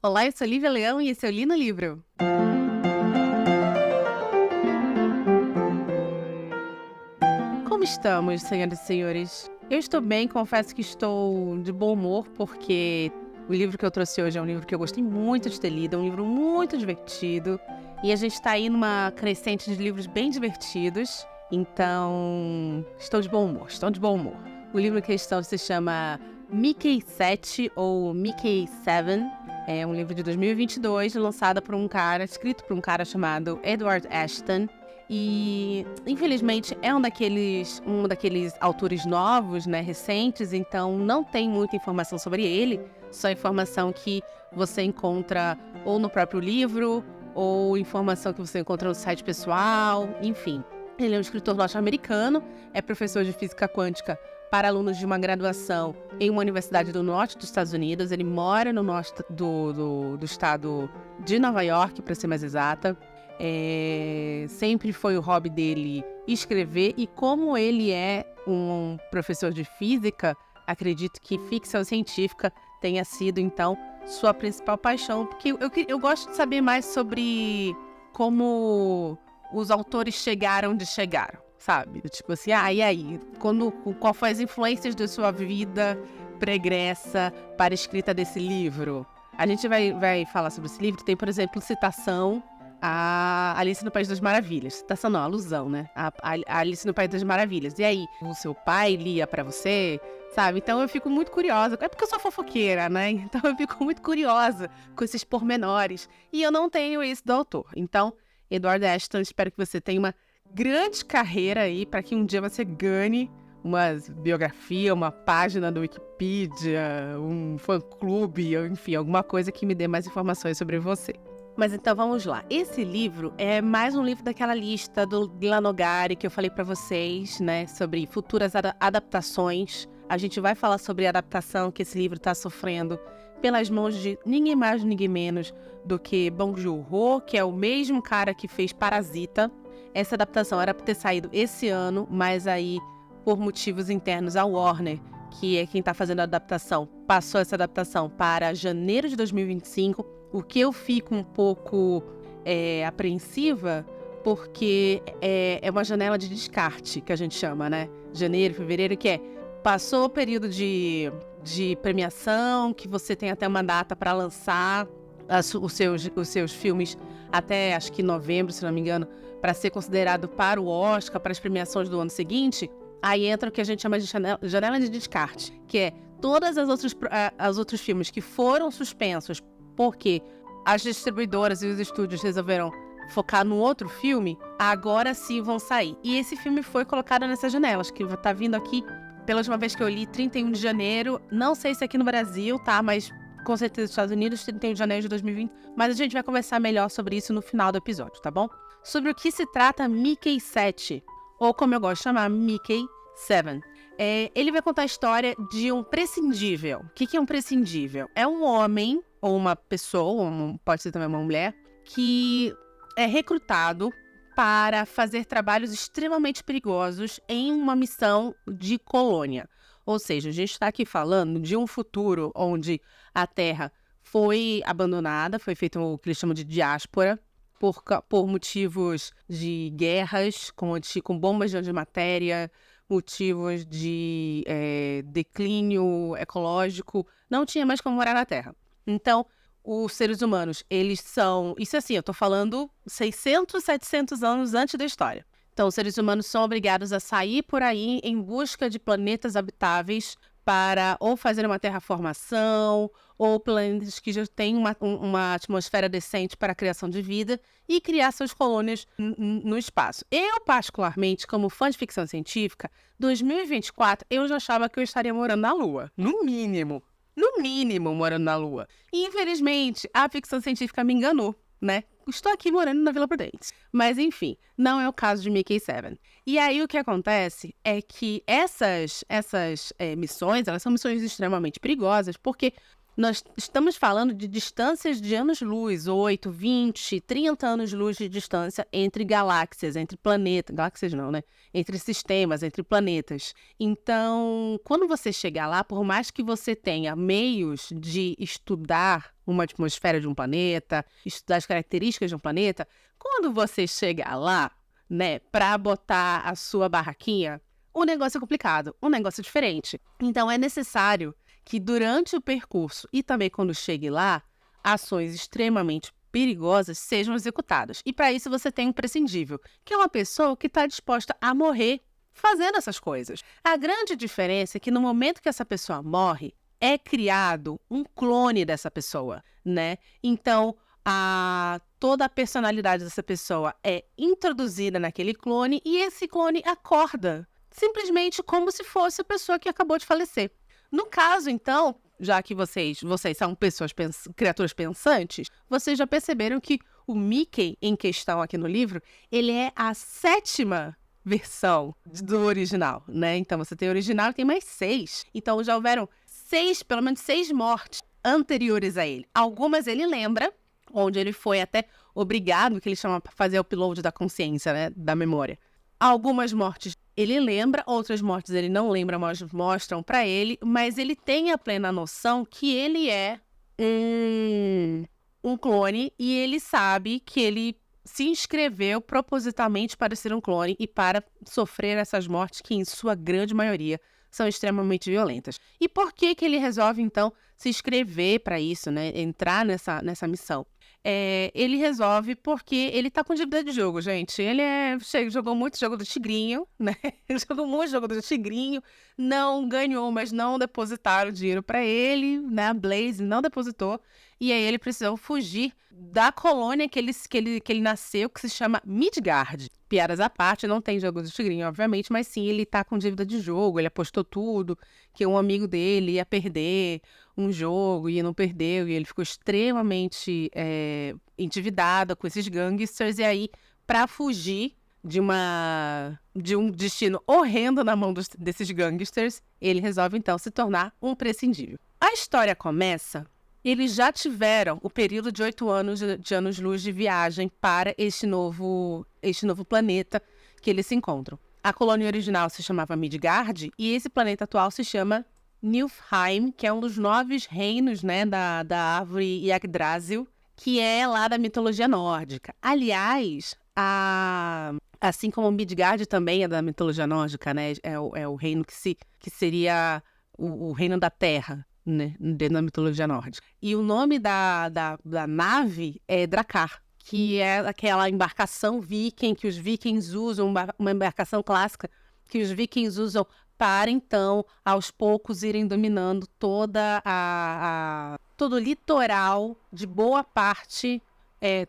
Olá, eu sou Lívia Leão e esse é o Li no Livro. Como estamos, senhoras e senhores? Eu estou bem, confesso que estou de bom humor, porque o livro que eu trouxe hoje é um livro que eu gostei muito de ter lido, é um livro muito divertido, e a gente está aí numa crescente de livros bem divertidos, então estou de bom humor. O livro em questão se chama Mickey 7 ou Mickey 7. É um livro de 2022, escrito por um cara chamado Edward Ashton. E, infelizmente, é um daqueles autores novos, né, recentes, então não tem muita informação sobre ele, só informação que você encontra ou no próprio livro, ou informação que você encontra no site pessoal, enfim. Ele é um escritor norte-americano, é professor de física quântica para alunos de uma graduação em uma universidade do norte dos Estados Unidos. Ele mora no norte do estado de Nova York, para ser mais exata. Sempre foi o hobby dele escrever, e como ele é um professor de física, acredito que ficção científica tenha sido, então, sua principal paixão, porque eu gosto de saber mais sobre como os autores chegaram onde chegaram, sabe? Tipo assim, e aí? Qual foi as influências da sua vida pregressa para a escrita desse livro? A gente vai falar sobre esse livro. Tem, por exemplo, citação a Alice no País das Maravilhas. Citação não, alusão, né? A Alice no País das Maravilhas. E aí, o seu pai lia pra você, sabe? Então eu fico muito curiosa. É porque eu sou fofoqueira, né? Então eu fico muito curiosa com esses pormenores. E eu não tenho isso do autor. Então, Edward Ashton, espero que você tenha uma grande carreira aí para que um dia você ganhe uma biografia, uma página do Wikipedia, um fã-clube, enfim, alguma coisa que me dê mais informações sobre você. Mas então vamos lá. Esse livro é mais um livro daquela lista do Dylan Nogari que eu falei para vocês, né, sobre futuras adaptações. A gente vai falar sobre a adaptação que esse livro está sofrendo pelas mãos de ninguém mais, ninguém menos do que Bong Joon-ho, que é o mesmo cara que fez Parasita. Essa adaptação era para ter saído esse ano, mas aí, por motivos internos à Warner, que é quem está fazendo a adaptação, passou essa adaptação para janeiro de 2025, o que eu fico um pouco apreensiva, porque é uma janela de descarte, que a gente chama, né? Janeiro, fevereiro, que passou o período de premiação, que você tem até uma data para lançar os seus filmes até, acho que novembro, se não me engano, para ser considerado para o Oscar, para as premiações do ano seguinte. Aí entra o que a gente chama de janela de descarte, que é todas as outros filmes que foram suspensos porque as distribuidoras e os estúdios resolveram focar no outro filme, agora sim vão sair. E esse filme foi colocado nessas janelas, que tá vindo aqui, pela última vez que eu li, 31 de janeiro. Não sei se aqui no Brasil, tá? Mas com certeza nos Estados Unidos, 31 de janeiro de 2020. Mas a gente vai conversar melhor sobre isso no final do episódio, tá bom? Sobre o que se trata Mickey 7, ou como eu gosto de chamar, Mickey 7. Ele vai contar a história de um prescindível. O que é um prescindível? É um homem, ou uma pessoa, pode ser também uma mulher, que é recrutado para fazer trabalhos extremamente perigosos em uma missão de colônia. Ou seja, a gente está aqui falando de um futuro onde a Terra foi abandonada, foi feito o que eles chamam de diáspora, por motivos de guerras, com bombas de antimatéria, motivos de declínio ecológico. Não tinha mais como morar na Terra. Então, os seres humanos, eles são... Isso assim, eu estou falando 600, 700 anos antes da história. Então, os seres humanos são obrigados a sair por aí em busca de planetas habitáveis para ou fazer uma terraformação, ou planetas que já têm uma atmosfera decente para a criação de vida e criar suas colônias no espaço. Eu, particularmente, como fã de ficção científica, 2024, eu já achava que eu estaria morando na Lua. No mínimo morando na Lua. E, infelizmente, a ficção científica me enganou, né? Estou aqui morando na Vila Prudente. Mas, enfim, não é o caso de Mickey 7. E aí, o que acontece é que essas missões, elas são missões extremamente perigosas, porque Nós estamos falando de distâncias de anos-luz, 8, 20, 30 anos-luz de distância entre galáxias, entre planetas. Galáxias não, né? Entre sistemas, entre planetas. Então, quando você chegar lá, por mais que você tenha meios de estudar uma atmosfera de um planeta, estudar as características de um planeta, quando você chegar lá, né, para botar a sua barraquinha, o negócio é complicado, o negócio é diferente. Então, é necessário que durante o percurso e também quando chegue lá, ações extremamente perigosas sejam executadas. E para isso você tem um prescindível, que é uma pessoa que está disposta a morrer fazendo essas coisas. A grande diferença é que no momento que essa pessoa morre, é criado um clone dessa pessoa, né? Então, toda a personalidade dessa pessoa é introduzida naquele clone e esse clone acorda, simplesmente como se fosse a pessoa que acabou de falecer. No caso, então, já que vocês são criaturas pensantes, vocês já perceberam que o Mickey em questão aqui no livro, ele é a 7ª versão do original, né? Então, você tem o original e tem mais 6. Então, já houveram pelo menos 6 mortes anteriores a ele. Algumas ele lembra, onde ele foi até obrigado, que ele chama para fazer o upload da consciência, né? Da memória. Algumas mortes ele lembra, outras mortes ele não lembra, mas mostram para ele, mas ele tem a plena noção que ele é um clone e ele sabe que ele se inscreveu propositalmente para ser um clone e para sofrer essas mortes que, em sua grande maioria, são extremamente violentas. E por que ele resolve, então, se inscrever para isso, né? Entrar nessa missão? Ele resolve porque ele tá com dívida de jogo, gente. Ele jogou muito jogo do Tigrinho, né? Ele jogou muito jogo do Tigrinho, não ganhou, mas não depositaram dinheiro para ele, né? A Blaze não depositou. E aí ele precisou fugir da colônia que ele nasceu, que se chama Midgard. Piadas à parte, não tem jogo do Tigrinho, obviamente, mas sim, ele tá com dívida de jogo, ele apostou tudo, que um amigo dele ia perder um jogo e não perdeu, e ele ficou extremamente endividado com esses gangsters, e aí, para fugir de um destino horrendo na mão desses gangsters, ele resolve, então, se tornar um prescindível. A história começa... Eles já tiveram o período de 8 anos de anos-luz de viagem para este novo planeta que eles se encontram. A colônia original se chamava Midgard e esse planeta atual se chama Niflheim, que é um dos 9 reinos, né, da árvore Yggdrasil, que é lá da mitologia nórdica. Aliás, assim como Midgard também é da mitologia nórdica, né, é o reino que seria o reino da Terra, né, dentro da mitologia nórdica. E o nome da nave é Drakkar, que é aquela embarcação viking que os vikings usam, uma embarcação clássica que os vikings usam para, então, aos poucos irem dominando todo o litoral de boa parte...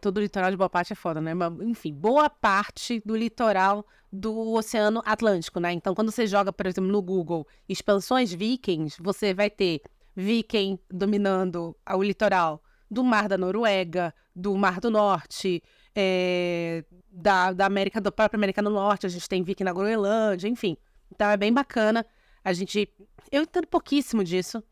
todo o litoral de boa parte é foda, né? Mas, enfim, boa parte do litoral do Oceano Atlântico, né? Então, quando você joga, por exemplo, no Google, expansões vikings, você vai ter viking dominando o litoral do Mar da Noruega, do Mar do Norte, da própria América do Norte, a gente tem viking na Groenlândia, enfim. Então é bem bacana. Eu entendo pouquíssimo disso,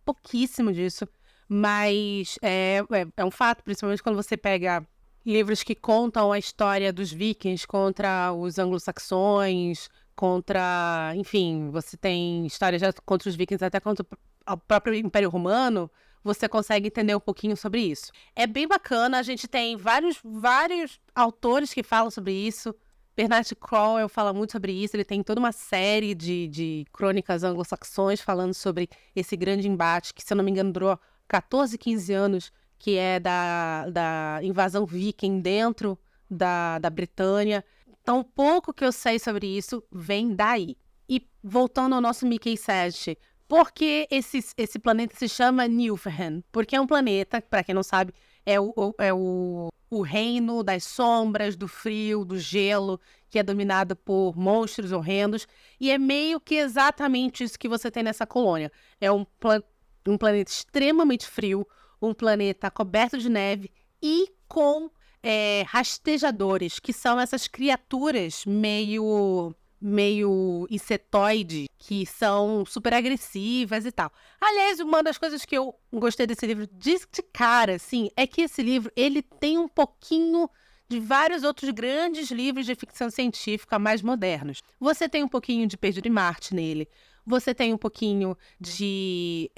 mas é um fato, principalmente quando você pega livros que contam a história dos vikings contra os anglo-saxões, enfim, você tem histórias já contra os vikings, até contra o próprio Império Romano, você consegue entender um pouquinho sobre isso. É bem bacana, a gente tem vários autores que falam sobre isso. Bernard Crowell fala muito sobre isso, ele tem toda uma série de crônicas anglo-saxões falando sobre esse grande embate, que, se eu não me engano, durou 14, 15 anos, que é da invasão viking dentro da Bretanha. Então, o pouco que eu sei sobre isso vem daí. E voltando ao nosso Mickey 7, por que esse planeta se chama Niflheim? Porque é um planeta, para quem não sabe, é o reino das sombras, do frio, do gelo, que é dominado por monstros horrendos. E é meio que exatamente isso que você tem nessa colônia. É um planeta extremamente frio, um planeta coberto de neve e com rastejadores, que são essas criaturas meio meio insetoide, que são super agressivas e tal. Aliás, uma das coisas que eu gostei desse livro de cara, assim, é que esse livro, ele tem um pouquinho de vários outros grandes livros de ficção científica mais modernos. Você tem um pouquinho de Perdido em Marte nele, você tem um pouquinho de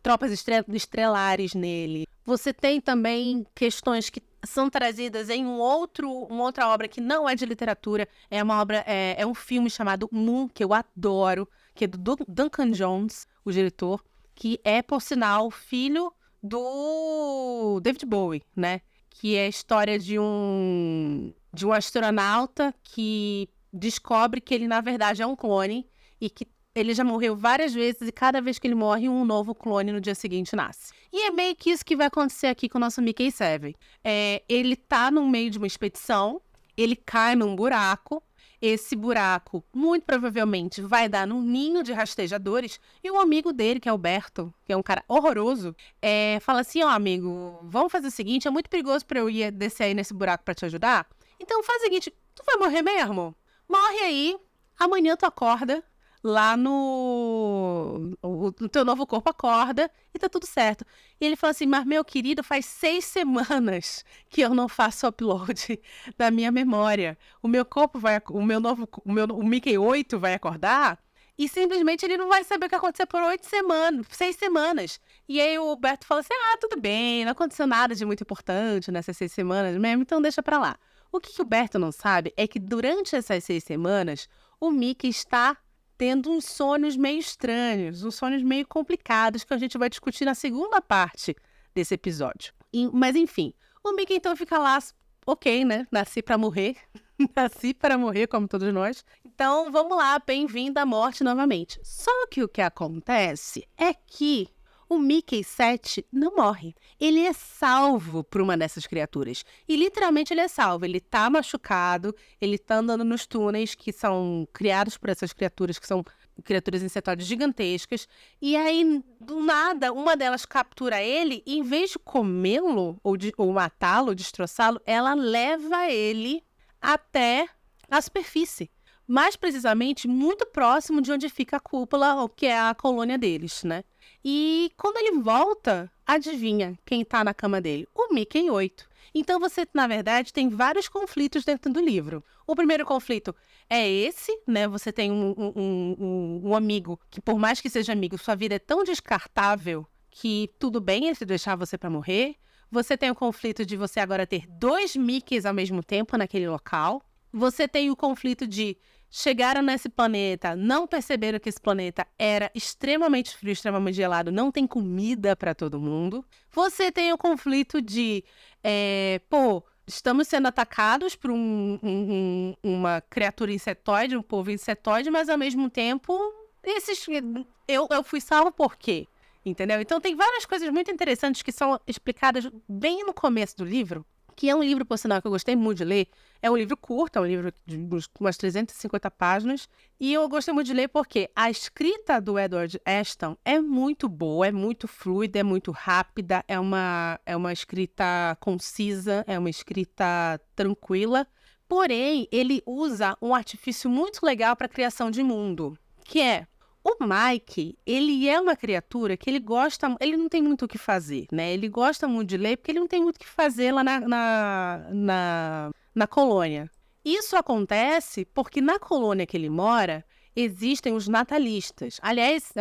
Tropas Estelares nele, você tem também questões que são trazidas em uma outra obra que não é de literatura, é um filme chamado Moon, que eu adoro, que é do Duncan Jones, o diretor, que é, por sinal, filho do David Bowie, né? Que é a história de um astronauta que descobre que ele, na verdade, é um clone e que ele já morreu várias vezes e cada vez que ele morre, um novo clone no dia seguinte nasce. E é meio que isso que vai acontecer aqui com o nosso Mickey 7. Ele tá no meio de uma expedição, ele cai num buraco, esse buraco, muito provavelmente, vai dar num ninho de rastejadores e o amigo dele, que é o Berto, que é um cara horroroso, fala assim, ó, amigo, vamos fazer o seguinte, é muito perigoso pra eu ir descer aí nesse buraco pra te ajudar, então faz o seguinte, tu vai morrer mesmo? Morre aí, amanhã tu acorda, lá no teu novo corpo acorda e tá tudo certo. E ele fala assim, mas meu querido, faz 6 semanas que eu não faço upload da minha memória. O meu corpo o Mickey 8 vai acordar e simplesmente ele não vai saber o que aconteceu por 6 semanas. E aí o Berto fala assim, tudo bem, não aconteceu nada de muito importante nessas 6 semanas mesmo, então deixa pra lá. O que o Berto não sabe é que durante essas 6 semanas, o Mickey está tendo uns sonhos meio estranhos, uns sonhos meio complicados que a gente vai discutir na segunda parte desse episódio. Mas enfim, o Mickey então fica lá, ok, né? Nasci pra morrer, nasci para morrer como todos nós. Então vamos lá, bem-vindo à morte novamente. Só que o que acontece é que o Mickey 7 não morre. Ele é salvo por uma dessas criaturas. E literalmente ele é salvo. Ele tá machucado, ele tá andando nos túneis que são criados por essas criaturas, que são criaturas insetoides gigantescas. E aí, do nada, uma delas captura ele e em vez de comê-lo, ou matá-lo, destroçá-lo, ela leva ele até a superfície. Mais precisamente, muito próximo de onde fica a cúpula, que é a colônia deles, né? E quando ele volta, adivinha quem tá na cama dele? O Mickey 8. Então você, na verdade, tem vários conflitos dentro do livro. O primeiro conflito é esse, né? Você tem um amigo que, por mais que seja amigo, sua vida é tão descartável que tudo bem ele deixar você pra morrer. Você tem o conflito de você agora ter 2 Mickeys ao mesmo tempo naquele local. Você tem o conflito de chegaram nesse planeta, não perceberam que esse planeta era extremamente frio, extremamente gelado, não tem comida para todo mundo. Você tem o conflito de, estamos sendo atacados por uma criatura insetoide, um povo insetoide, mas ao mesmo tempo, eu fui salvo por quê? Entendeu? Então tem várias coisas muito interessantes que são explicadas bem no começo do livro, que é um livro, por sinal, que eu gostei muito de ler. É um livro curto, é um livro de umas 350 páginas. E eu gostei muito de ler porque a escrita do Edward Ashton é muito boa, é muito fluida, é muito rápida, é uma escrita concisa, é uma escrita tranquila. Porém, ele usa um artifício muito legal para a criação de mundo, que é o Mike. Ele é uma criatura que ele não tem muito o que fazer, né? Ele gosta muito de ler porque ele não tem muito o que fazer lá na colônia. Isso acontece porque na colônia que ele mora existem os natalistas. Aliás,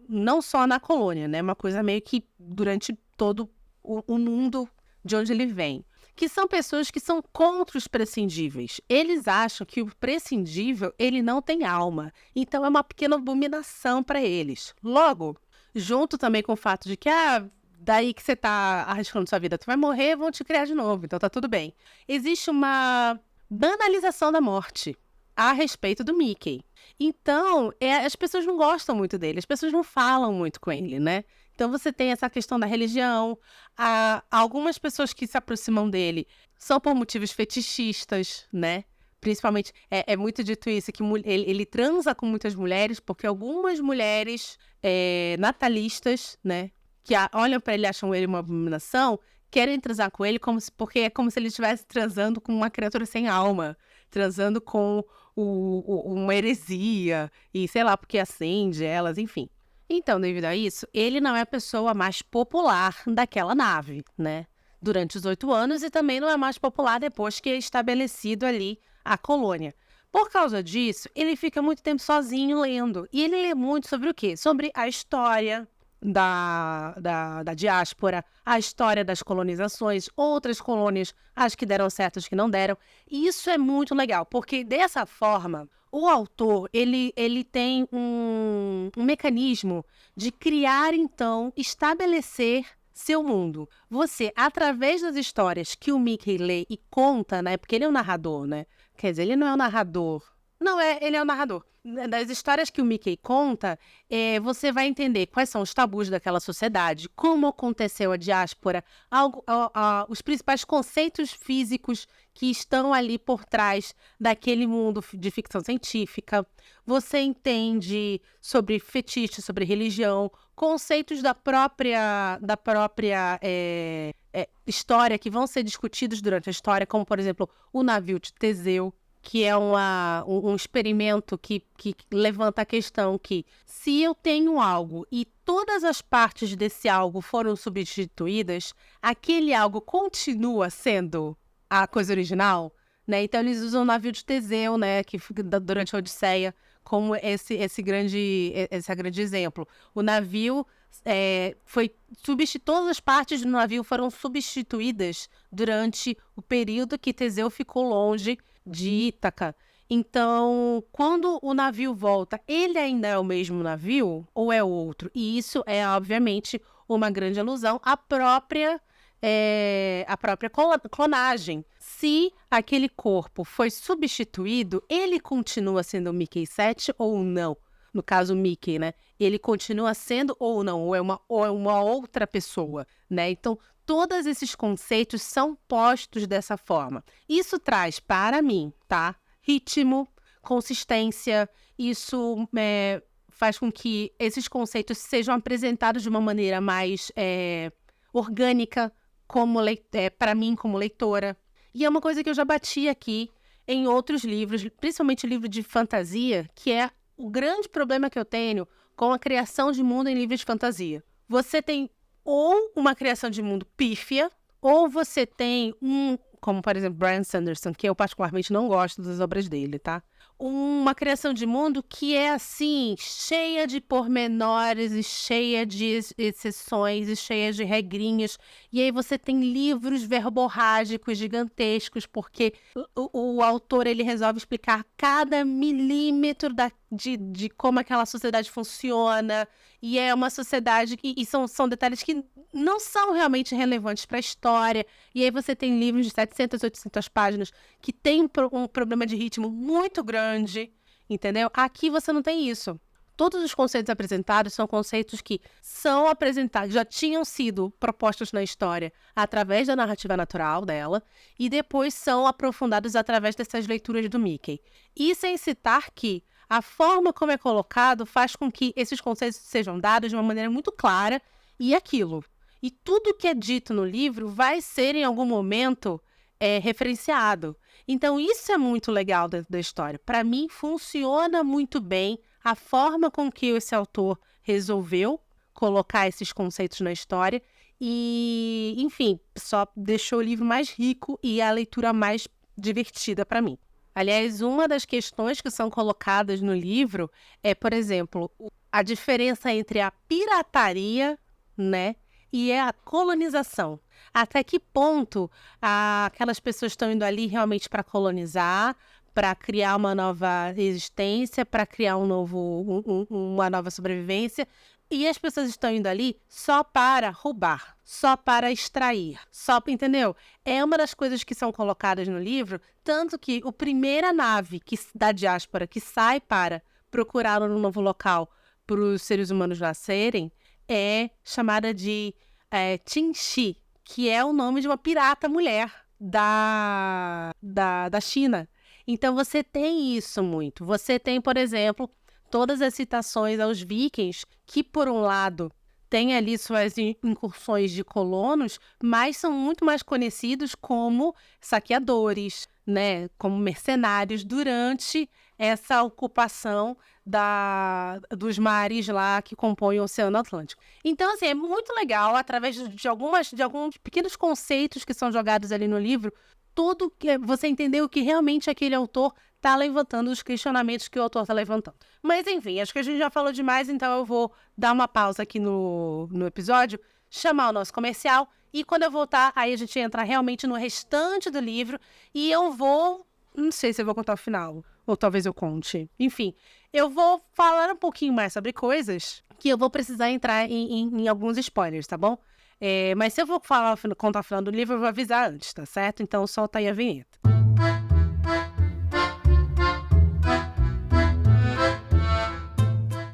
não só na colônia, né? É uma coisa meio que durante todo o mundo de onde ele vem. Que são pessoas que são contra os prescindíveis. Eles acham que o prescindível, ele não tem alma. Então, é uma pequena abominação para eles. Logo, junto também com o fato de que, daí que você tá arriscando sua vida, tu vai morrer, vão te criar de novo. Então, tá tudo bem. Existe uma banalização da morte a respeito do Mickey. Então, as pessoas não gostam muito dele. As pessoas não falam muito com ele, né? Então, você tem essa questão da religião. Algumas pessoas que se aproximam dele são por motivos fetichistas, né? Principalmente, é muito dito isso, que ele transa com muitas mulheres, porque algumas mulheres natalistas, né? Que olham para ele e acham ele uma abominação, querem transar com ele porque é como se ele estivesse transando com uma criatura sem alma. transando com uma heresia, e sei lá, porque acende elas, enfim. Então, devido a isso, ele não é a pessoa mais popular daquela nave, né? Durante os 8 anos e também não é mais popular depois que é estabelecido ali a colônia. Por causa disso, ele fica muito tempo sozinho lendo. E ele lê muito sobre o quê? Sobre a história da diáspora, a história das colonizações, outras colônias, as que deram certo, as que não deram. E isso é muito legal, porque dessa forma, o autor, ele tem um mecanismo de criar, então, estabelecer seu mundo. Você, através das histórias que o Mickey lê e conta, né? Porque ele é o narrador, né? Quer dizer, ele não é o narrador. Não é, ele é o narrador. Das histórias que o Mickey conta, você vai entender quais são os tabus daquela sociedade, como aconteceu a diáspora, os principais conceitos físicos que estão ali por trás daquele mundo de ficção científica. Você entende sobre fetiche, sobre religião, conceitos da própria história que vão ser discutidos durante a história, como, por exemplo, o navio de Teseu, que é um experimento que levanta a questão que, se eu tenho algo e todas as partes desse algo foram substituídas, aquele algo continua sendo a coisa original, né? Então, eles usam o navio de Teseu, né, que durante a Odisseia, como esse grande exemplo. O navio todas as partes do navio foram substituídas durante o período que Teseu ficou longe de Ítaca. Então, quando o navio volta, ele ainda é o mesmo navio ou é outro? E isso é, obviamente, uma grande alusão à própria clonagem. Se aquele corpo foi substituído, ele continua sendo o Mickey 7 ou não? No caso, o Mickey, né? Ele continua sendo ou não? Ou é uma outra pessoa, né? Então, todos esses conceitos são postos dessa forma. Isso traz para mim, tá? Ritmo, consistência, isso faz com que esses conceitos sejam apresentados de uma maneira mais orgânica, para mim como leitora. E é uma coisa que eu já bati aqui em outros livros, principalmente livro de fantasia, que é o grande problema que eu tenho com a criação de mundo em livros de fantasia. Você tem ou uma criação de mundo pífia, ou você tem como por exemplo, Brandon Sanderson, que eu particularmente não gosto das obras dele, tá? Uma criação de mundo que é, assim, cheia de pormenores e cheia de exceções e cheia de regrinhas. E aí você tem livros verborrágicos gigantescos, porque o autor, ele resolve explicar cada milímetro de como aquela sociedade funciona. E é uma sociedade e são detalhes que não são realmente relevantes para a história. E aí você tem livros de 700, 800 páginas que tem um problema de ritmo muito grande, entendeu? Aqui você não tem isso. Todos os conceitos apresentados são conceitos que são apresentados, já tinham sido propostos na história através da narrativa natural dela e depois são aprofundados através dessas leituras do Mickey. E sem citar que a forma como é colocado faz com que esses conceitos sejam dados de uma maneira muito clara e aquilo. E tudo que é dito no livro vai ser, em algum momento, referenciado. Então, isso é muito legal da história. Para mim, funciona muito bem a forma com que esse autor resolveu colocar esses conceitos na história e, enfim, só deixou o livro mais rico e a leitura mais divertida para mim. Aliás, uma das questões que são colocadas no livro é, por exemplo, a diferença entre a pirataria, né, e a colonização. Até que ponto aquelas pessoas estão indo ali realmente para colonizar, para criar uma nova existência, para criar uma nova sobrevivência, e as pessoas estão indo ali só para roubar, só para extrair, entendeu? É uma das coisas que são colocadas no livro, tanto que a primeira nave da diáspora que sai para procurar um novo local para os seres humanos nascerem é chamada de Qinshi, que é o nome de uma pirata mulher da China. Então, você tem isso muito. Você tem, por exemplo, todas as citações aos vikings, que, por um lado, têm ali suas incursões de colonos, mas são muito mais conhecidos como saqueadores, né, como mercenários durante essa ocupação dos mares lá que compõem o Oceano Atlântico. Então, assim, é muito legal, através de alguns pequenos conceitos que são jogados ali no livro, você entender o que realmente aquele autor está levantando, os questionamentos que o autor está levantando. Mas, enfim, acho que a gente já falou demais, então eu vou dar uma pausa aqui no episódio, chamar o nosso comercial, e quando eu voltar, aí a gente entra realmente no restante do livro, e eu vou... Não sei se eu vou contar o final, ou talvez eu conte. Enfim, eu vou falar um pouquinho mais sobre coisas que eu vou precisar entrar em alguns spoilers, tá bom? Mas se eu vou contar o final do livro, eu vou avisar antes, tá certo? Então solta aí a vinheta.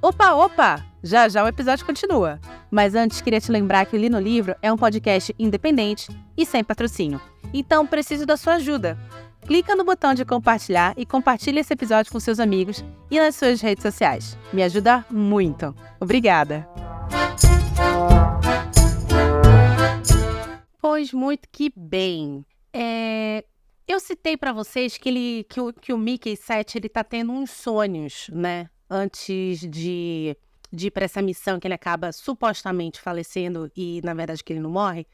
Opa! Já já o episódio continua. Mas antes, queria te lembrar que o Li no Livro é um podcast independente e sem patrocínio. Então, preciso da sua ajuda. Clica no botão de compartilhar e compartilhe esse episódio com seus amigos e nas suas redes sociais. Me ajuda muito. Obrigada! Pois muito que bem. Eu citei para vocês que o Mickey 7 ele tá tendo uns sonhos, né? Antes de ir para essa missão que ele acaba supostamente falecendo e, na verdade, que ele não morre.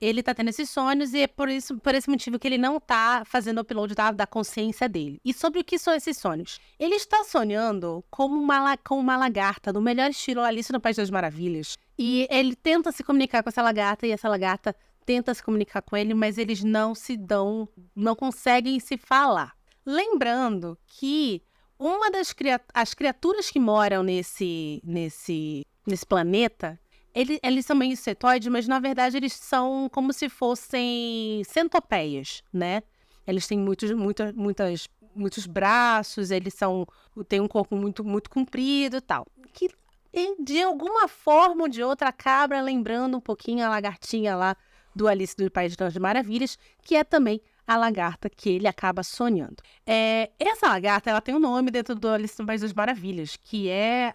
Ele tá tendo esses sonhos e é por esse motivo que ele não tá fazendo o upload da consciência dele. E sobre o que são esses sonhos? Ele está sonhando com uma lagarta, no melhor estilo Alice no País das Maravilhas. E ele tenta se comunicar com essa lagarta e essa lagarta tenta se comunicar com ele, mas eles não não conseguem se falar. Lembrando que as criaturas que moram nesse planeta, eles são meio insetoides, mas na verdade eles são como se fossem centopeias, né? Eles têm muitos braços, têm um corpo muito, muito comprido e tal. Que de alguma forma ou de outra acaba lembrando um pouquinho a lagartinha lá do Alice do País das Maravilhas, que é também a lagarta que ele acaba sonhando. Essa lagarta, ela tem um nome dentro do Alice no País das Maravilhas, que é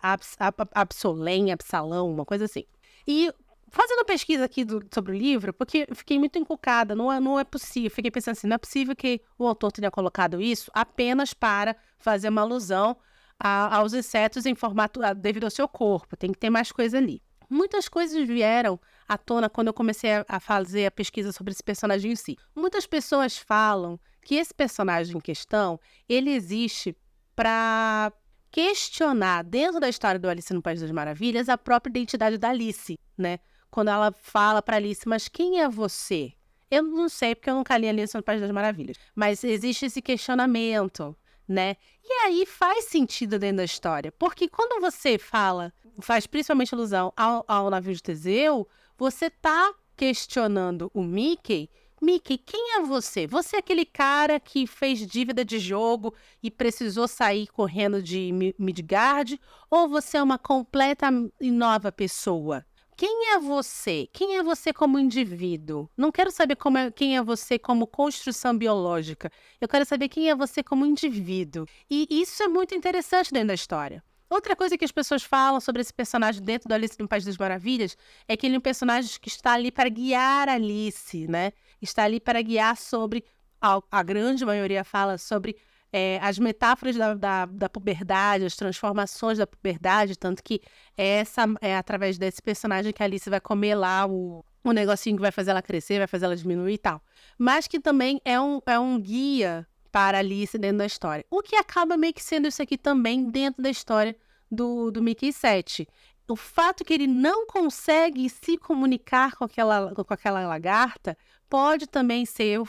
Absolém, Absalão, uma coisa assim. E fazendo pesquisa aqui sobre o livro, porque eu fiquei muito encucada, não é possível, fiquei pensando assim, não é possível que o autor tenha colocado isso apenas para fazer uma alusão aos insetos em formato devido ao seu corpo, tem que ter mais coisa ali. Muitas coisas vieram à tona quando eu comecei a fazer a pesquisa sobre esse personagem em si. Muitas pessoas falam que esse personagem em questão, ele existe para questionar, dentro da história do Alice no País das Maravilhas, a própria identidade da Alice, né? Quando ela fala para Alice, mas quem é você? Eu não sei, porque eu nunca li Alice no País das Maravilhas. Mas existe esse questionamento, né? E aí faz sentido dentro da história. Porque quando você faz principalmente alusão ao navio de Teseu, você tá questionando o Mickey. Mickey, quem é você? Você é aquele cara que fez dívida de jogo e precisou sair correndo de Midgard? Ou você é uma completa e nova pessoa? Quem é você? Quem é você como indivíduo? Não quero saber quem é você como construção biológica. Eu quero saber quem é você como indivíduo. E isso é muito interessante dentro da história. Outra coisa que as pessoas falam sobre esse personagem dentro do Alice no País das Maravilhas é que ele é um personagem que está ali para guiar a Alice, né? Está ali para guiar sobre, a grande maioria fala sobre as metáforas da puberdade, as transformações da puberdade, tanto que é através desse personagem que a Alice vai comer lá o negocinho que vai fazer ela crescer, vai fazer ela diminuir e tal. Mas que também é um guia para Alice dentro da história. O que acaba meio que sendo isso aqui também dentro da história do Mickey 7. O fato que ele não consegue se comunicar com aquela lagarta pode também ser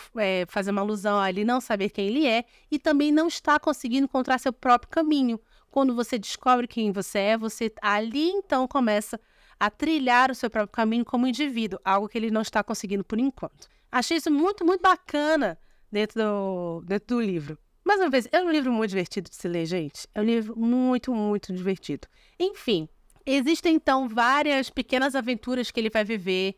fazer uma alusão a ele não saber quem ele é e também não está conseguindo encontrar seu próprio caminho. Quando você descobre quem você é, você ali então começa a trilhar o seu próprio caminho como indivíduo, algo que ele não está conseguindo por enquanto. Achei isso muito, muito bacana dentro do livro. Mais uma vez, é um livro muito divertido de se ler, gente. É um livro muito, muito divertido. Enfim, existem então várias pequenas aventuras que ele vai viver,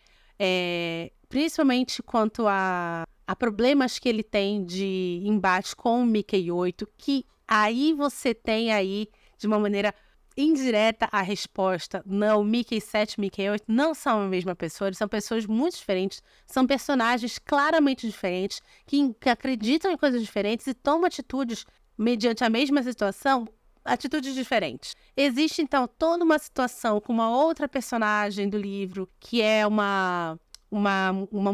principalmente quanto a problemas que ele tem de embate com o Mickey 8, que aí você tem aí, de uma maneira indireta a resposta, não, Mickey 7 e Mickey 8 não são a mesma pessoa, eles são pessoas muito diferentes, são personagens claramente diferentes, que acreditam em coisas diferentes e tomam atitudes mediante a mesma situação, atitudes diferentes. Existe, então, toda uma situação com uma outra personagem do livro, que é uma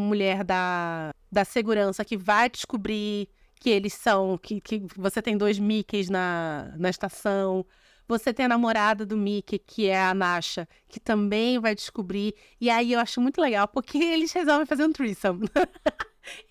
mulher da segurança que vai descobrir que eles são, que você tem 2 Mickeys na estação. Você tem a namorada do Mickey, que é a Nasha, que também vai descobrir. E aí eu acho muito legal, porque eles resolvem fazer um threesome.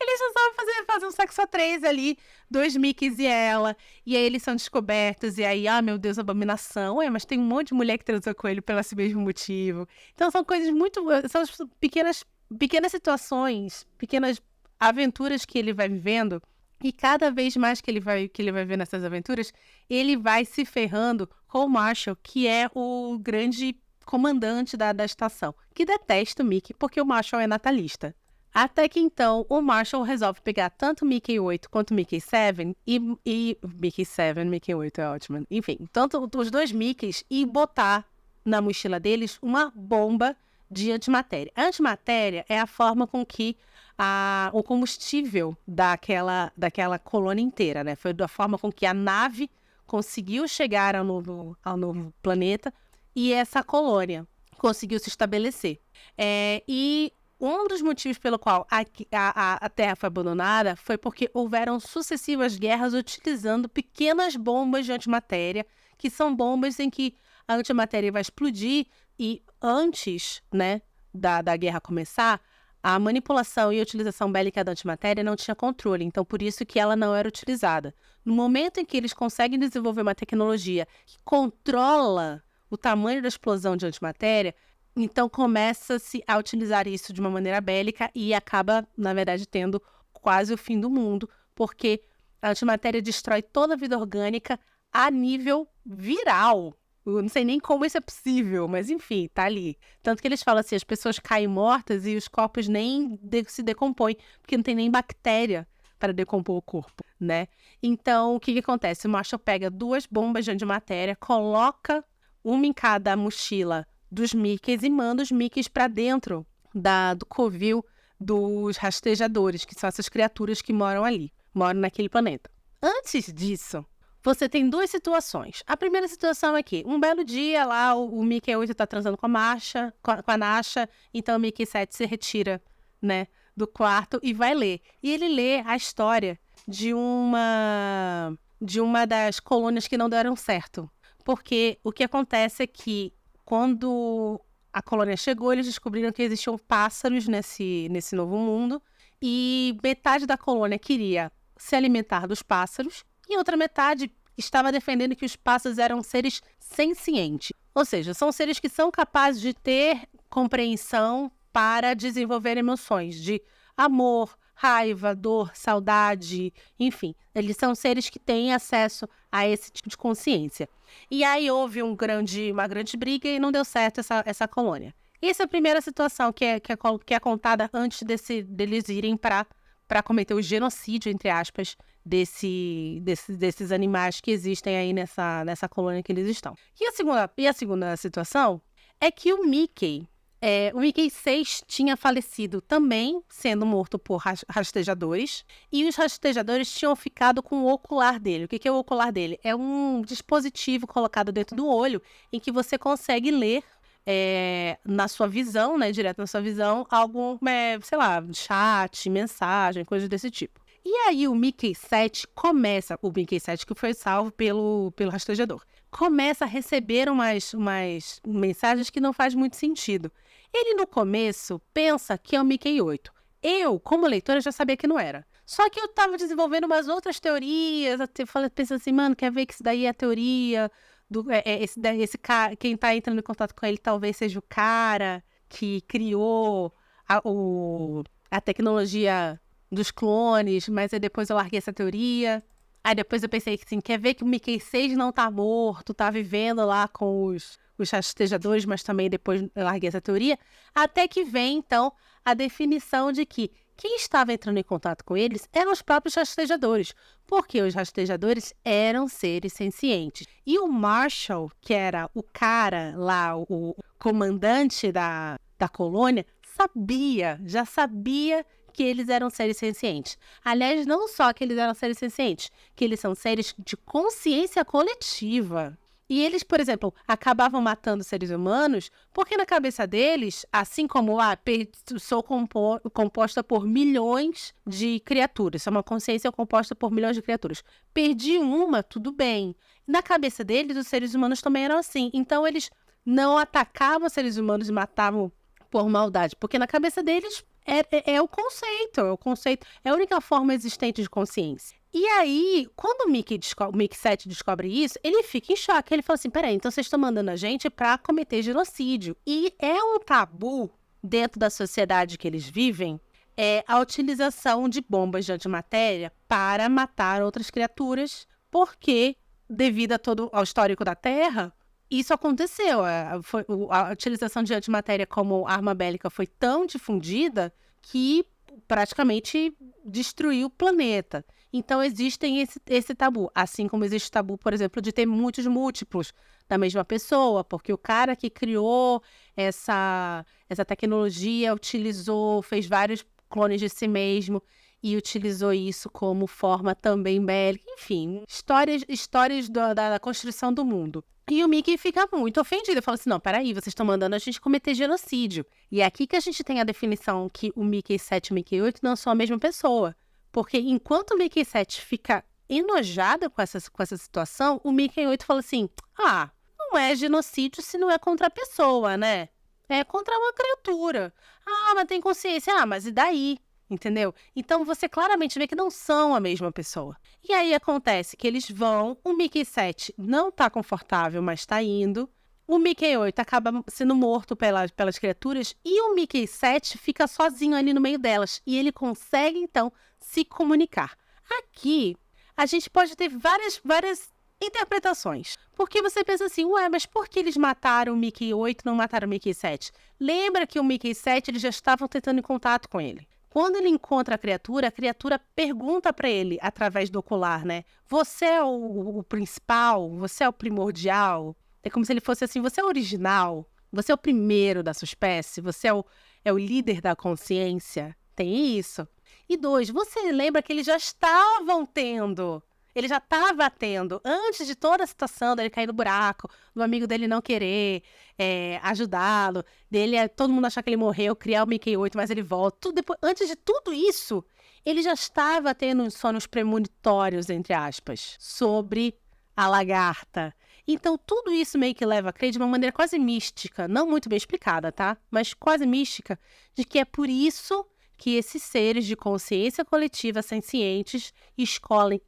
Eles resolvem fazer um sexo a 3 ali, 2 Mickeys e ela. E aí eles são descobertos. E aí, meu Deus, abominação. Mas tem um monte de mulher que transou com ele pelo esse mesmo motivo. Então são coisas muito... São pequenas situações, pequenas aventuras que ele vai vivendo. E cada vez mais que ele vai ver nessas aventuras, ele vai se ferrando com o Marshall, que é o grande comandante da estação, que detesta o Mickey, porque o Marshall é natalista. Até que então, o Marshall resolve pegar tanto o Mickey 8 quanto o Mickey 7, e Mickey 7, Mickey 8 é ótimo. Enfim, tanto os 2 Mickeys, e botar na mochila deles uma bomba de antimatéria. A antimatéria é a forma com que o combustível daquela colônia inteira, né? Foi da forma com que a nave conseguiu chegar ao novo planeta e essa colônia conseguiu se estabelecer. E um dos motivos pelo qual a Terra foi abandonada foi porque houveram sucessivas guerras utilizando pequenas bombas de antimatéria, que são bombas em que a antimatéria vai explodir e antes, né, da guerra começar, a manipulação e a utilização bélica da antimatéria não tinha controle, então por isso que ela não era utilizada. No momento em que eles conseguem desenvolver uma tecnologia que controla o tamanho da explosão de antimatéria, então começa-se a utilizar isso de uma maneira bélica e acaba, na verdade, tendo quase o fim do mundo, porque a antimatéria destrói toda a vida orgânica a nível viral. Eu não sei nem como isso é possível, mas enfim, tá ali. Tanto que eles falam assim, as pessoas caem mortas e os corpos nem se decompõem, porque não tem nem bactéria para decompor o corpo, né? Então, o que acontece? O Marshall pega 2 bombas de antimatéria, coloca uma em cada mochila dos Mickeys e manda os Mickeys para dentro do covil dos rastejadores, que são essas criaturas que moram ali, moram naquele planeta. Antes disso, você tem 2 situações. A primeira situação é que, um belo dia lá, o Mickey 8 tá transando com a Nasha, então o Mickey 7 se retira, né, do quarto e vai ler. E ele lê a história de uma das colônias que não deram certo. Porque o que acontece é que, quando a colônia chegou, eles descobriram que existiam pássaros nesse novo mundo, e metade da colônia queria se alimentar dos pássaros, e outra metade estava defendendo que os pássaros eram seres sencientes. Ou seja, são seres que são capazes de ter compreensão para desenvolver emoções de amor, raiva, dor, saudade, enfim. Eles são seres que têm acesso a esse tipo de consciência. E aí houve uma grande briga e não deu certo essa colônia. Essa é a primeira situação que é contada antes deles irem para cometer o genocídio, entre aspas, desses animais que existem aí nessa colônia que eles estão. E a segunda situação é que o Mickey 6 tinha falecido também, sendo morto por rastejadores, e os rastejadores tinham ficado com o ocular dele. O que é o ocular dele? É um dispositivo colocado dentro do olho em que você consegue ler na sua visão, né, direto na sua visão, algum, sei lá, chat, mensagem, coisas desse tipo. E aí o Mickey 7 que foi salvo pelo rastejador, começa a receber umas mensagens que não faz muito sentido. Ele, no começo, pensa que é o Mickey 8. Eu, como leitora, já sabia que não era. Só que eu tava desenvolvendo umas outras teorias, pensando assim, mano, quer ver que isso daí é a teoria esse cara, quem tá entrando em contato com ele talvez seja o cara que criou a tecnologia dos clones, mas aí depois eu larguei essa teoria. Aí depois eu pensei assim, quer ver que o Mickey 6 não tá morto, tá vivendo lá com os rastejadores, mas também depois eu larguei essa teoria. Até que vem, então, a definição de que Quem estava entrando em contato com eles eram os próprios rastejadores, porque os rastejadores eram seres sencientes. E o Marshall, que era o cara lá, o comandante da colônia, já sabia que eles eram seres sencientes. Aliás, não só que eles eram seres sencientes, que eles são seres de consciência coletiva. E eles, por exemplo, acabavam matando seres humanos porque na cabeça deles, assim como sou composta por milhões de criaturas, é uma consciência composta por milhões de criaturas. Perdi uma, tudo bem. Na cabeça deles, os seres humanos também eram assim. Então, eles não atacavam seres humanos e matavam por maldade, porque na cabeça deles é o conceito, é a única forma existente de consciência. E aí, quando o Mickey 7 descobre isso, ele fica em choque. Ele fala assim, peraí, então vocês estão mandando a gente para cometer genocídio. E é um tabu dentro da sociedade que eles vivem, a utilização de bombas de antimatéria para matar outras criaturas, porque, devido ao histórico da Terra, isso aconteceu. A utilização de antimatéria como arma bélica foi tão difundida que praticamente destruiu o planeta. Então, existe esse tabu. Assim como existe o tabu, por exemplo, de ter muitos múltiplos da mesma pessoa, porque o cara que criou essa tecnologia fez vários clones de si mesmo e utilizou isso como forma também bélica. Enfim, histórias da construção do mundo. E o Mickey fica muito ofendido. Fala assim, não, peraí, vocês estão mandando a gente cometer genocídio. E é aqui que a gente tem a definição que o Mickey 7 e o Mickey 8 não são a mesma pessoa. Porque enquanto o Mickey 7 fica enojado com essa situação, o Mickey 8 fala assim, não é genocídio se não é contra a pessoa, né? É contra uma criatura. Mas tem consciência. Mas e daí? Entendeu? Então, você claramente vê que não são a mesma pessoa. E aí acontece que eles vão, o Mickey 7 não tá confortável, mas tá indo. O Mickey 8 acaba sendo morto pelas criaturas e o Mickey 7 fica sozinho ali no meio delas. E ele consegue, então, se comunicar. Aqui, a gente pode ter várias interpretações. Porque você pensa assim, mas por que eles mataram o Mickey 8 e não mataram o Mickey 7? Lembra que o Mickey 7, eles já estavam tentando em contato com ele. Quando ele encontra a criatura pergunta para ele, através do ocular, né? Você é o principal? Você é o primordial? É como se ele fosse assim, você é o original? Você é o primeiro da sua espécie? Você é o líder da consciência? Tem isso. E 2, você lembra que eles já estavam tendo... Ele já estava tendo, antes de toda a situação dele cair no buraco, do amigo dele não querer ajudá-lo, todo mundo achar que ele morreu, criar o Mickey 8, mas ele volta. Antes de tudo isso, ele já estava tendo sonhos premonitórios, entre aspas, sobre a lagarta. Então, tudo isso meio que leva a crer de uma maneira quase mística, não muito bem explicada, tá? Mas quase mística, de que é por isso que esses seres de consciência coletiva sencientes escolhem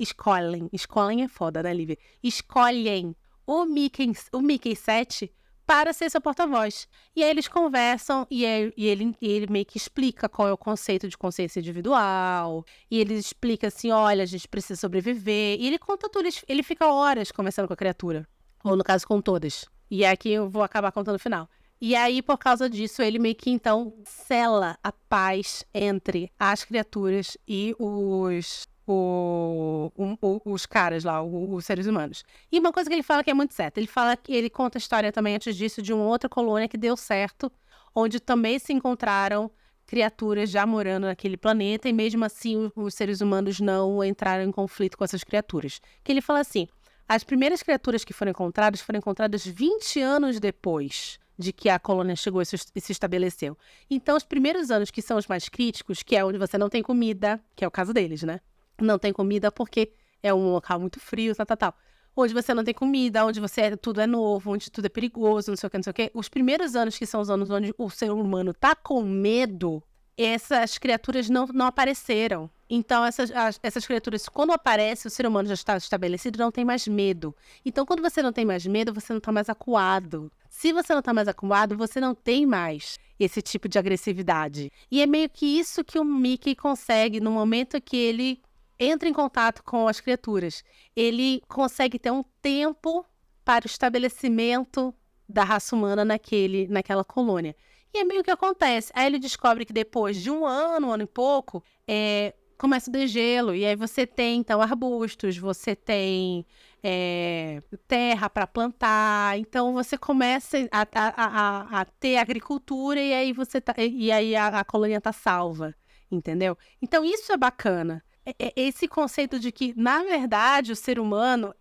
é foda, né, Lívia? Escolhem o Mickey 7 para ser seu porta-voz. E aí eles conversam e ele meio que explica qual é o conceito de consciência individual. E ele explica assim, olha, a gente precisa sobreviver. E ele conta tudo, ele fica horas conversando com a criatura. Ou no caso, com todas. E aqui eu vou acabar contando o final. E aí, por causa disso, ele meio que, então, sela a paz entre as criaturas e os caras lá, os seres humanos. E uma coisa que ele fala que é muito certa, ele conta a história também antes disso de uma outra colônia que deu certo, onde também se encontraram criaturas já morando naquele planeta e mesmo assim os seres humanos não entraram em conflito com essas criaturas. Que ele fala assim, as primeiras criaturas que foram encontradas 20 anos depois de que a colônia chegou e se estabeleceu. Então, os primeiros anos, que são os mais críticos, que é onde você não tem comida, que é o caso deles, né? Não tem comida porque é um local muito frio, tal. Onde você não tem comida, onde tudo é novo, onde tudo é perigoso, não sei o que. Os primeiros anos, que são os anos onde o ser humano tá com medo, essas criaturas não apareceram. Então, essas criaturas, quando aparecem, o ser humano já está estabelecido, não tem mais medo. Então, quando você não tem mais medo, você não está mais acuado. Se você não está mais acuado, você não tem mais esse tipo de agressividade. E é meio que isso que o Mickey consegue no momento que ele entra em contato com as criaturas. Ele consegue ter um tempo para o estabelecimento da raça humana naquela colônia. E é meio que acontece. Aí ele descobre que depois de um ano e pouco, começa o degelo. E aí você tem, então, arbustos, você tem terra para plantar. Então você começa a ter agricultura e aí a colônia tá salva, entendeu? Então isso é bacana. Esse conceito de que, na verdade, o ser humano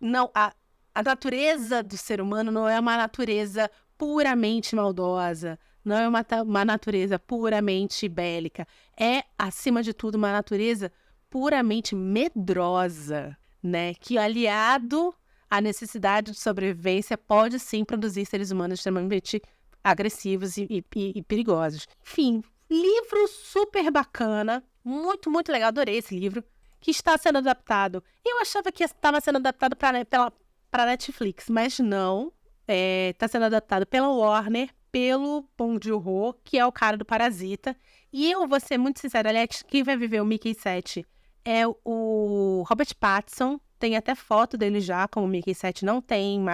não, a natureza do ser humano não é uma natureza puramente maldosa, não é uma natureza puramente bélica. É, acima de tudo, uma natureza puramente medrosa, né? Que, aliado à necessidade de sobrevivência, pode sim produzir seres humanos extremamente agressivos e perigosos. Enfim, livro super bacana, muito, muito legal. Adorei esse livro, que está sendo adaptado. Eu achava que estava sendo adaptado para Netflix, mas não. Está sendo adaptado pela Warner, pelo Bong Joon-ho, que é o cara do Parasita. E eu vou ser muito sincera, aliás, quem vai viver o Mickey 7 é o Robert Pattinson. Tem até foto dele já, como o Mickey 7 não tem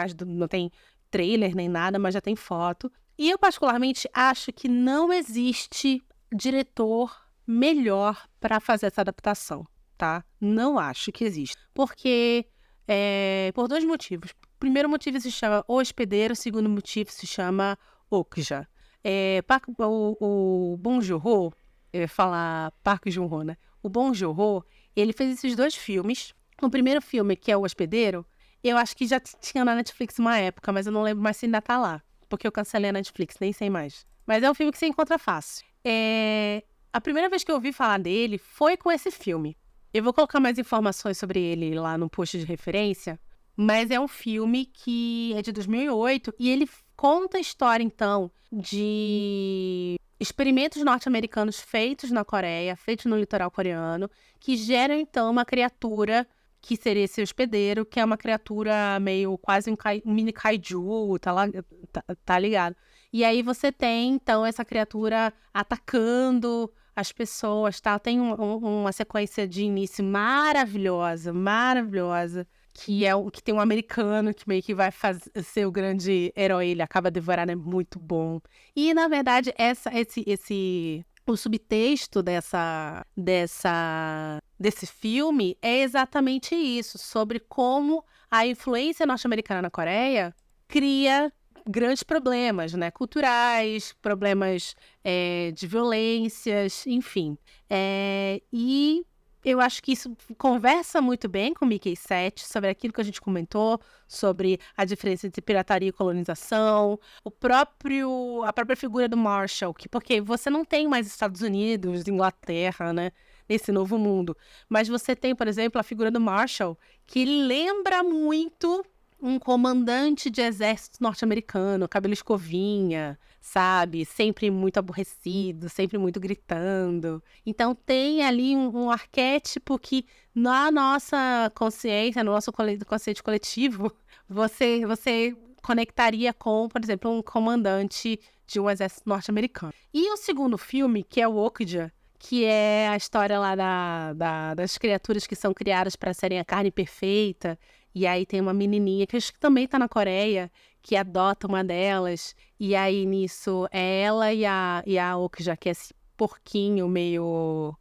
trailer nem nada, mas já tem foto. E eu, particularmente, acho que não existe diretor melhor para fazer essa adaptação, tá? Não acho que existe. Porque, por 2 motivos. O primeiro motivo se chama O Hospedeiro, o segundo motivo se chama Okja. O Bong Joon-ho, eu ia falar Park Joon-ho, né? O Bong Joon-ho, ele fez esses 2 filmes. O primeiro filme, que é O Hospedeiro, eu acho que já tinha na Netflix uma época, mas eu não lembro mais se ainda tá lá. Porque eu cancelei a Netflix, nem sei mais. Mas é um filme que você encontra fácil. A primeira vez que eu ouvi falar dele foi com esse filme. Eu vou colocar mais informações sobre ele lá no post de referência, mas é um filme que é de 2008 e ele conta a história, então, de experimentos norte-americanos feitos na Coreia, feitos no litoral coreano, que geram, então, uma criatura que seria esse hospedeiro, que é uma criatura meio quase um mini kaiju, tá ligado? E aí você tem, então, essa criatura atacando as pessoas, tá? Tem uma sequência de início maravilhosa, que tem um americano que meio que vai ser o grande herói, ele acaba devorando, é muito bom. E, na verdade, o subtexto desse filme é exatamente isso, sobre como a influência norte-americana na Coreia cria grandes problemas, né? Culturais, problemas de violências, enfim. E eu acho que isso conversa muito bem com o Mickey 7, sobre aquilo que a gente comentou, sobre a diferença entre pirataria e colonização, a própria figura do Marshall, porque você não tem mais Estados Unidos, Inglaterra, né, nesse novo mundo. Mas você tem, por exemplo, a figura do Marshall, que lembra muito um comandante de exército norte-americano, cabelo escovinha, sabe? Sempre muito aborrecido, sempre muito gritando. Então tem ali um arquétipo que na nossa consciência, no nosso consciente coletivo, você conectaria com, por exemplo, um comandante de um exército norte-americano. E o segundo filme, que é o Okja, que é a história lá das criaturas que são criadas para serem a carne perfeita. E aí tem uma menininha, que acho que também tá na Coreia, que adota uma delas. E aí, nisso, é ela e a Okja, que é esse porquinho meio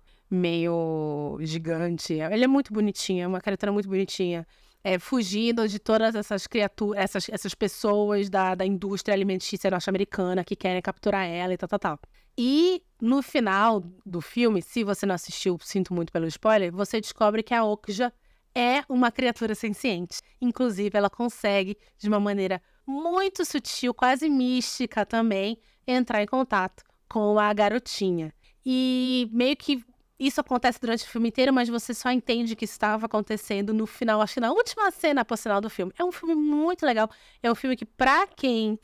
gigante. Ele é muito bonitinha, é uma criatura muito bonitinha. Fugindo de todas essas criaturas, essas pessoas da indústria alimentícia norte-americana que querem capturar ela e tal. E no final do filme, se você não assistiu, sinto muito pelo spoiler, você descobre que a Okja é uma criatura senciente. Inclusive, ela consegue, de uma maneira muito sutil, quase mística também, entrar em contato com a garotinha. E meio que isso acontece durante o filme inteiro, mas você só entende que isso estava acontecendo no final, acho que na última cena, por sinal, do filme. É um filme muito legal. É um filme que, pra quem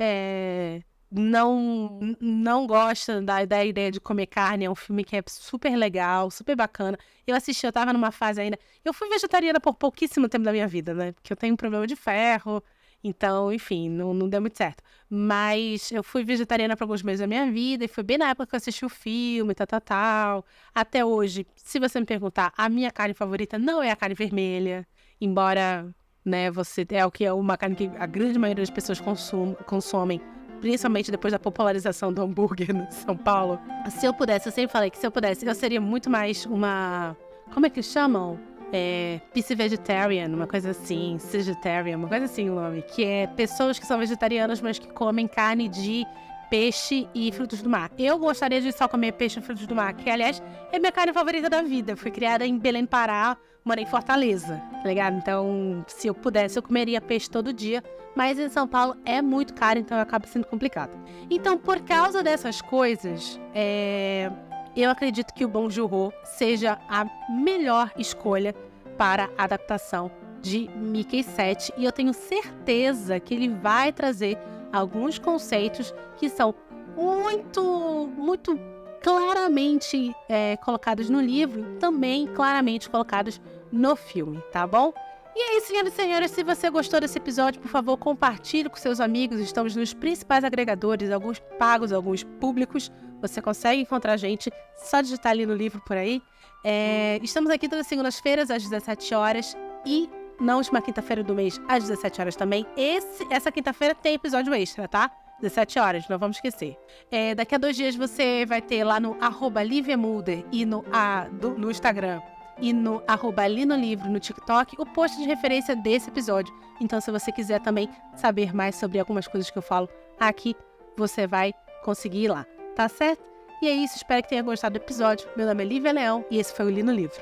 não gosta da ideia de comer carne, é um filme que é super legal, super bacana. Eu tava numa fase ainda... Eu fui vegetariana por pouquíssimo tempo da minha vida, né? Porque eu tenho um problema de ferro, então, enfim, não deu muito certo. Mas eu fui vegetariana por alguns meses da minha vida, e foi bem na época que eu assisti o filme, tal. Até hoje, se você me perguntar, a minha carne favorita não é a carne vermelha, embora, né, você é o que é uma carne que a grande maioria das pessoas consomem principalmente depois da popularização do hambúrguer em São Paulo. Se eu pudesse, eu sempre falei que se eu pudesse, eu seria muito mais uma... Como é que chamam? Pisci-vegetarian, uma coisa assim, vegetarian, uma coisa assim o nome, que é pessoas que são vegetarianas, mas que comem carne de peixe e frutos do mar. Eu gostaria de só comer peixe e frutos do mar, que, aliás, é minha carne favorita da vida. Eu fui criada em Belém do Pará, morei em Fortaleza, tá ligado? Então, se eu pudesse, eu comeria peixe todo dia, mas em São Paulo é muito caro, então acaba sendo complicado. Então, por causa dessas coisas, eu acredito que o Bong Joon-ho seja a melhor escolha para a adaptação de Mickey 7. E eu tenho certeza que ele vai trazer alguns conceitos que são muito claramente colocados no livro, também claramente colocados no filme, tá bom? E é isso, senhoras e senhores, se você gostou desse episódio, por favor, compartilhe com seus amigos. Estamos nos principais agregadores, alguns pagos, alguns públicos. Você consegue encontrar a gente, só digitar ali no livro por aí. Estamos aqui todas as segundas-feiras, às 17 horas. E na última quinta-feira do mês, às 17 horas também. Essa quinta-feira tem episódio extra, tá? 17 horas, não vamos esquecer. Daqui a 2 dias você vai ter lá no @LiviaMulder e no Instagram e no @linolivro no TikTok o post de referência desse episódio. Então, se você quiser também saber mais sobre algumas coisas que eu falo aqui, você vai conseguir ir lá, tá certo? E é isso, espero que tenha gostado do episódio. Meu nome é Lívia Leão e esse foi o Li no Livro.